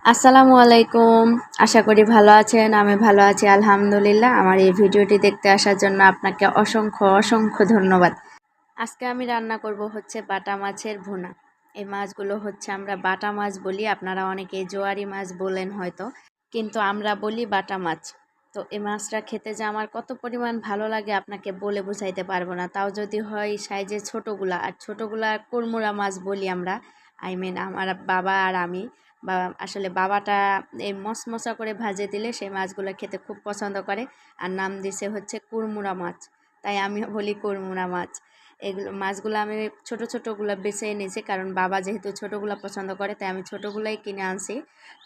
আসসালামু আলাইকুম। আশা করি ভালো আছেন। আমি ভালো আছি আলহামদুলিল্লাহ। আমার এই ভিডিওটি দেখতে আসার জন্য আপনাকে অসংখ্য অসংখ্য ধন্যবাদ। আজকে আমি রান্না করব হচ্ছে বাটা মাছের ভুনা। এই মাছগুলো হচ্ছে আমরা বাটা মাছ বলি, আপনারা অনেকে জোয়ারি মাছ বলেন হয়তো, কিন্তু আমরা বলি বাটা মাছ। তো এই মাছটা খেতে যে আমার কত পরিমাণ ভালো লাগে আপনাকে বলে বোঝাইতে পারবো না। তাও যদি হয় সাইজে ছোটোগুলা, আর ছোটোগুলা কুরমুরা মাছ বলি আমরা। আমার বাবা আর আমি, বা আসলে বাবাটা এই মশমশা করে ভাজে দিলে সেই মাছগুলো খেতে খুব পছন্দ করে, আর নাম দিছে হচ্ছে কুরমুরা মাছ, তাই আমিও বলি কুরমুরা মাছ। এগুলো মাছগুলো আমি ছোট ছোটোগুলো বেছে এনেছি, কারণ বাবা যেহেতু ছোটোগুলো পছন্দ করে তাই আমি ছোটোগুলোই কিনে আনছি।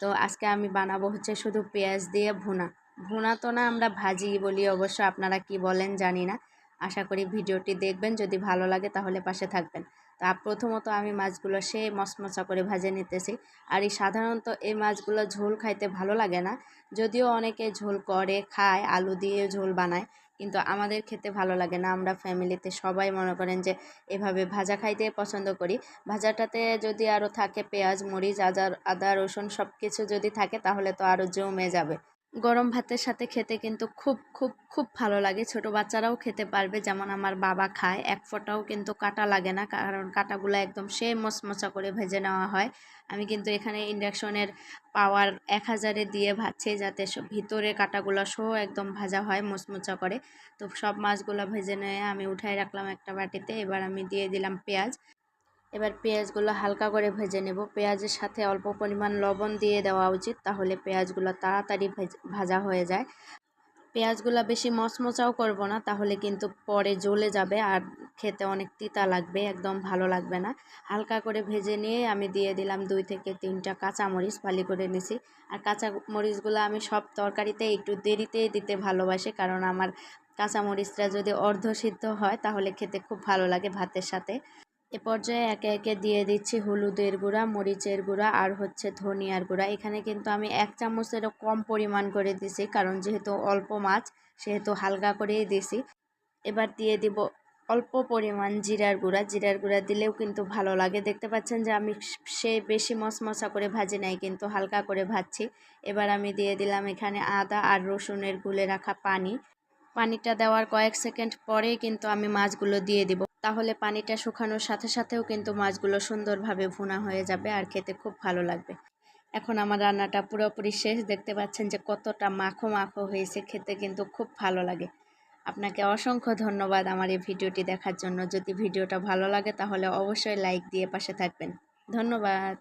তো আজকে আমি বানাবো হচ্ছে শুধু পেঁয়াজ দিয়ে ভুনা। ভুনা তো না, আমরা ভাজি বলি অবশ্য, আপনারা কি বলেন জানি না। আশা করি ভিডিওটি দেখবেন, যদি ভালো লাগে তাহলে পাশে থাকবেন। তা প্রথমত আমি মাছগুলো মশমশা করে ভেজে নিতেছি। আর সাধারণত এই মাছগুলো ঝোল খাইতে ভালো লাগে না, যদিও অনেকে ঝোল করে খায়, আলু দিয়ে ঝোল বানায়, কিন্তু আমাদের খেতে ভালো লাগে না। আমরা ফ্যামিলিতে সবাই মনে করেন যে এভাবে ভাজা খাইতে পছন্দ করি। ভাজাটাতে যদি আরও থাকে পেঁয়াজ মরিচ আদা রসুন সব কিছু যদি থাকে তাহলে তো আরও জমে যাবে। গরম ভাতের সাথে খেতে কিন্তু খুব খুব খুব ভালো লাগে। ছোট বাচ্চারাও খেতে পারবে, যেমন আমার বাবা খায়। এক ফোঁটাও কিন্তু কাটা লাগে না, কারণ কাটাগুলো একদম মচমচা করে ভেজে নেওয়া হয়। আমি কিন্তু এখানে ইন্ডাকশনের পাওয়ার 1000-এ দিয়ে ভাজছি, যাতে ভিতরে কাটাগুলো সহ একদম ভাজা হয় মচমচা করে। তো সব মাছগুলো ভেজে নিয়ে আমি উঠাই রাখলাম একটা বাটিতে। এবার আমি দিয়ে দিলাম পেঁয়াজ। এবার পেঁয়াজগুলো হালকা করে ভেজে নেব। পেঁয়াজের সাথে অল্প পরিমাণ লবণ দিয়ে দেওয়া উচিত, তাহলে পেঁয়াজগুলো তাড়াতাড়ি ভাজা হয়ে যায়। পেঁয়াজগুলো বেশি মচমচাও করব না, তাহলে কিন্তু পরে জ্বলে যাবে আর খেতে অনেক তিতা লাগবে, একদম ভালো লাগবে না। হালকা করে ভেজে নিয়ে আমি দিয়ে দিলাম 2 থেকে 3টা কাঁচামরিচ ফালি করে নিছি। আর কাঁচা মরিচগুলো আমি সব তরকারিতে একটু দেরিতে দিতে ভালোবাসি, কারণ আমার কাঁচামরিচটা যদি অর্ধসিদ্ধ হয় তাহলে খেতে খুব ভালো লাগে ভাতের সাথে। এ পর্যায়ে একে একে দিয়ে দিচ্ছি হলুদের গুঁড়া, মরিচের গুঁড়া আর হচ্ছে ধনিয়ার গুঁড়া। এখানে কিন্তু আমি 1 চামচেরও কম পরিমাণ করে দিছি, কারণ যেহেতু অল্প মাছ সেহেতু হালকা করেই দিছি। এবার দিয়ে দিব অল্প পরিমাণ জিরার গুঁড়া। জিরার গুঁড়া দিলেও কিন্তু ভালো লাগে। দেখতে পাচ্ছেন যে আমি বেশি মশমশা করে ভাজি নাই, কিন্তু হালকা করে ভাজছি। এবার আমি দিয়ে দিলাম এখানে আদা আর রসুনের গুলে রাখা পানি। পানিটা দেওয়ার কয়েক সেকেন্ড পরেই কিন্তু আমি মাছগুলো দিয়ে দিব, তাহলে পানিটা শুকানোর সাথে সাথেও কিন্তু মাছগুলো সুন্দরভাবে ভুনা হয়ে যাবে আর খেতে খুব ভালো লাগবে। এখন আমার রান্নাটা পুরোপুরি শেষ। দেখতে পাচ্ছেন যে কতটা মাখো মাখো হয়েছে, খেতে কিন্তু খুব ভালো লাগে। আপনাকে অসংখ্য ধন্যবাদ আমার এই ভিডিওটি দেখার জন্য। যদি ভিডিওটা ভালো লাগে তাহলে অবশ্যই লাইক দিয়ে পাশে থাকবেন। ধন্যবাদ।